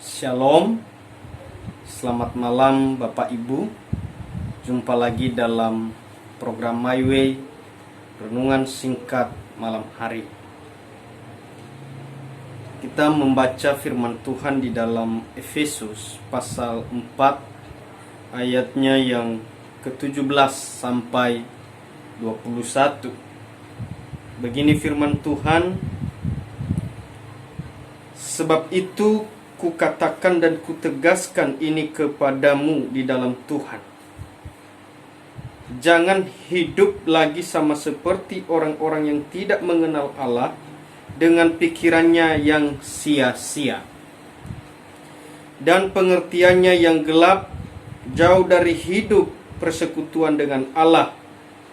Shalom, selamat malam Bapak Ibu. Jumpa lagi dalam program My Way, renungan singkat malam hari. Kita membaca firman Tuhan di dalam Efesus pasal 4 ayatnya yang ke-17 sampai 21. Begini firman Tuhan: sebab itu kukatakan dan kutegaskan ini kepadamu di dalam Tuhan. Jangan hidup lagi sama seperti orang-orang yang tidak mengenal Allah dengan pikirannya yang sia-sia dan pengertiannya yang gelap, jauh dari hidup persekutuan dengan Allah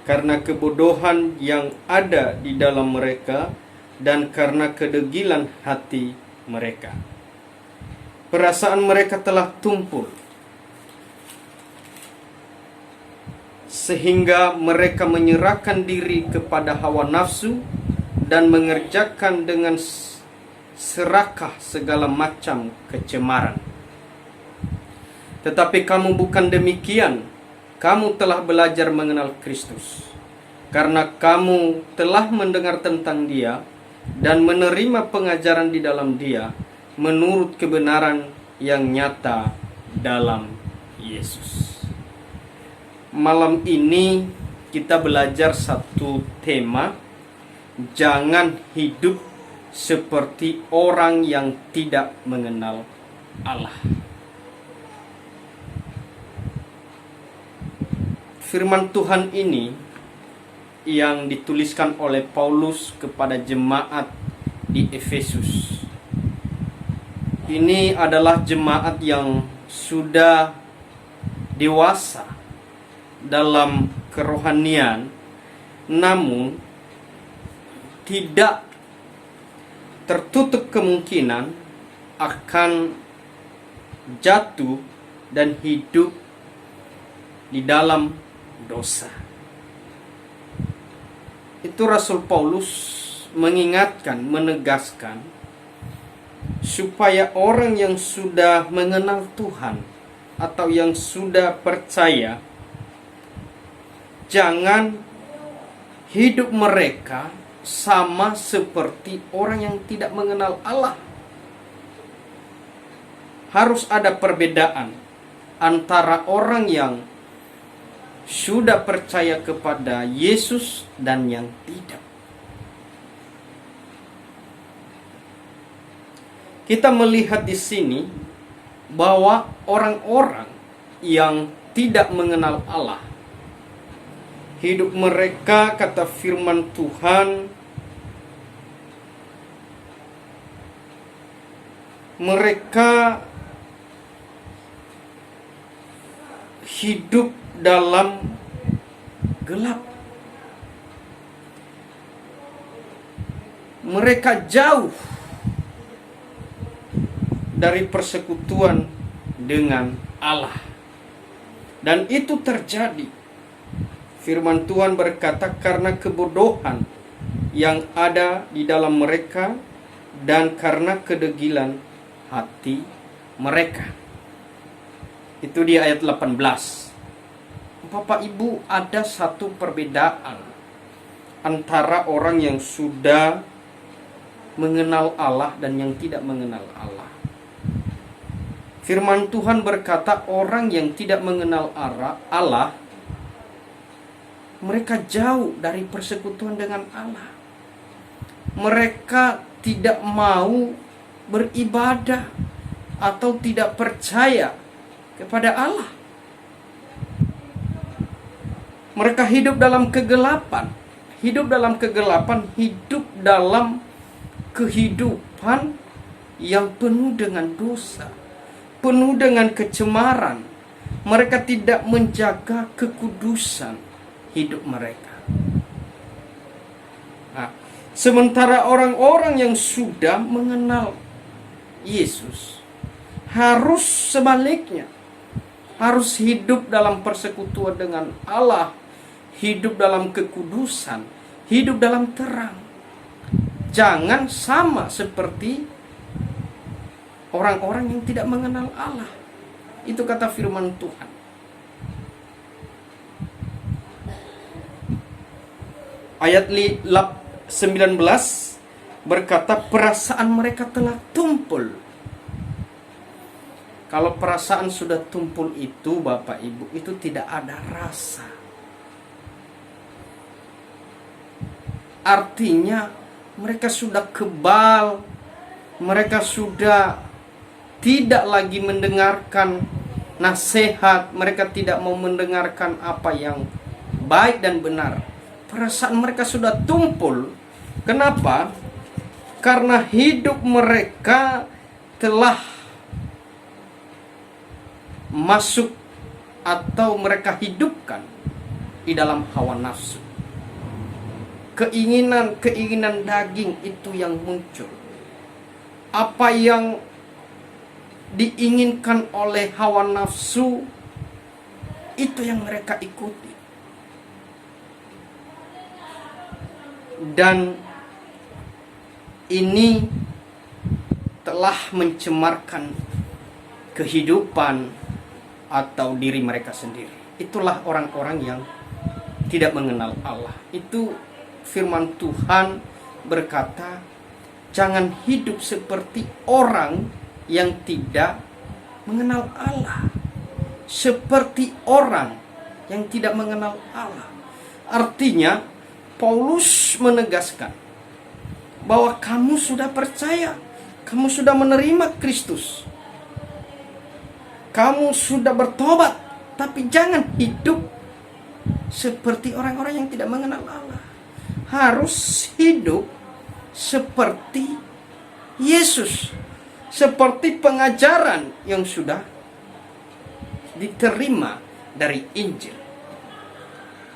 karena kebodohan yang ada di dalam mereka dan karena kedegilan hati mereka. Perasaan mereka telah tumpul sehingga mereka menyerahkan diri kepada hawa nafsu dan mengerjakan dengan serakah segala macam kecemaran. Tetapi kamu bukan demikian. Kamu telah belajar mengenal Kristus, karena kamu telah mendengar tentang Dia dan menerima pengajaran di dalam Dia menurut kebenaran yang nyata dalam Yesus. Malam ini kita belajar satu tema: jangan hidup seperti orang yang tidak mengenal Allah. Firman Tuhan ini yang dituliskan oleh Paulus kepada jemaat di Efesus. Ini adalah jemaat yang sudah dewasa dalam kerohanian, namun tidak tertutup kemungkinan akan jatuh dan hidup di dalam dosa. Itu Rasul Paulus mengingatkan, menegaskan supaya orang yang sudah mengenal Tuhan atau yang sudah percaya, jangan hidup mereka sama seperti orang yang tidak mengenal Allah. Harus ada perbedaan antara orang yang sudah percaya kepada Yesus dan yang tidak. Kita melihat di sini bahwa orang-orang yang tidak mengenal Allah, hidup mereka, kata firman Tuhan, mereka hidup dalam gelap. Mereka jauh dari persekutuan dengan Allah. Dan itu terjadi. Firman Tuhan berkata, karena kebodohan yang ada di dalam mereka dan karena kedegilan hati mereka. Itu di ayat 18. Bapak Ibu, ada satu perbedaan antara orang yang sudah mengenal Allah dan yang tidak mengenal Allah. Firman Tuhan berkata, orang yang tidak mengenal Allah, mereka jauh dari persekutuan dengan Allah. Mereka tidak mau beribadah atau tidak percaya kepada Allah. Mereka hidup dalam kegelapan, hidup dalam kehidupan yang penuh dengan dosa, penuh dengan kecemaran. Mereka tidak menjaga kekudusan hidup mereka. Nah, sementara orang-orang yang sudah mengenal Yesus harus sebaliknya, harus hidup dalam persekutuan dengan Allah, hidup dalam kekudusan, hidup dalam terang. Jangan sama seperti orang-orang yang tidak mengenal Allah. Itu kata firman Tuhan. Ayat 19 berkata, perasaan mereka telah tumpul. Kalau perasaan sudah tumpul itu, Bapak Ibu, itu tidak ada rasa. Artinya mereka sudah kebal, mereka sudah tidak lagi mendengarkan nasihat, mereka tidak mau mendengarkan apa yang baik dan benar. Perasaan mereka sudah tumpul. Kenapa? Karena hidup mereka telah masuk atau mereka hidupkan di dalam hawa nafsu. Keinginan daging itu yang muncul. Apa yang diinginkan oleh hawa nafsu, itu yang mereka ikuti. Dan ini telah mencemarkan kehidupan atau diri mereka sendiri. Itulah orang-orang yang tidak mengenal Allah. Itu firman Tuhan berkata, jangan hidup seperti orang yang tidak mengenal Allah. Seperti orang yang tidak mengenal Allah. Artinya, Paulus menegaskan bahwa kamu sudah percaya, kamu sudah menerima Kristus, kamu sudah bertobat, tapi jangan hidup seperti orang-orang yang tidak mengenal Allah. Harus hidup seperti Yesus, seperti pengajaran yang sudah diterima dari Injil.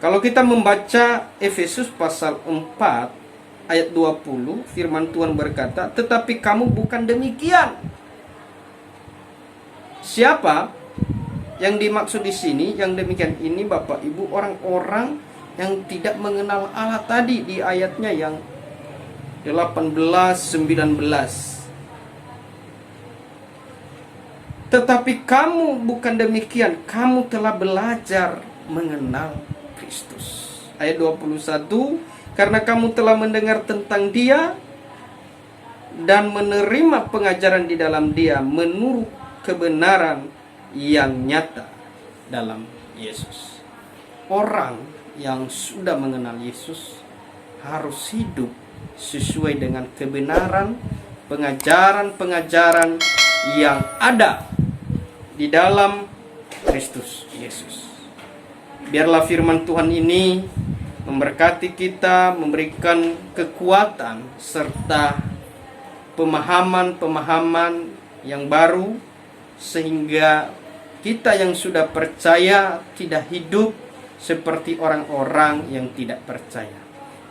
Kalau kita membaca Efesus pasal 4 ayat 20, firman Tuhan berkata, tetapi kamu bukan demikian. Siapa yang dimaksud di sini? Yang demikian ini, Bapak Ibu, orang-orang yang tidak mengenal Allah tadi di ayatnya yang 18-19. Tetapi kamu bukan demikian, kamu telah belajar mengenal Kristus. Ayat 21, karena kamu telah mendengar tentang Dia dan menerima pengajaran di dalam Dia menurut kebenaran yang nyata dalam Yesus. Orang yang sudah mengenal Yesus harus hidup sesuai dengan kebenaran, pengajaran-pengajaran yang ada di dalam Kristus Yesus. Biarlah firman Tuhan ini memberkati kita, memberikan kekuatan serta pemahaman-pemahaman yang baru, sehingga kita yang sudah percaya tidak hidup seperti orang-orang yang tidak percaya.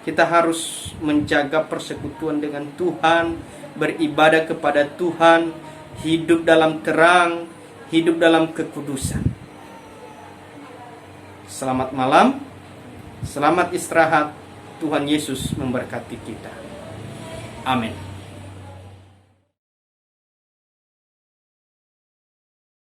Kita harus menjaga persekutuan dengan Tuhan, beribadah kepada Tuhan, hidup dalam terang, hidup dalam kekudusan. Selamat malam, selamat istirahat. Tuhan Yesus memberkati kita. Amin.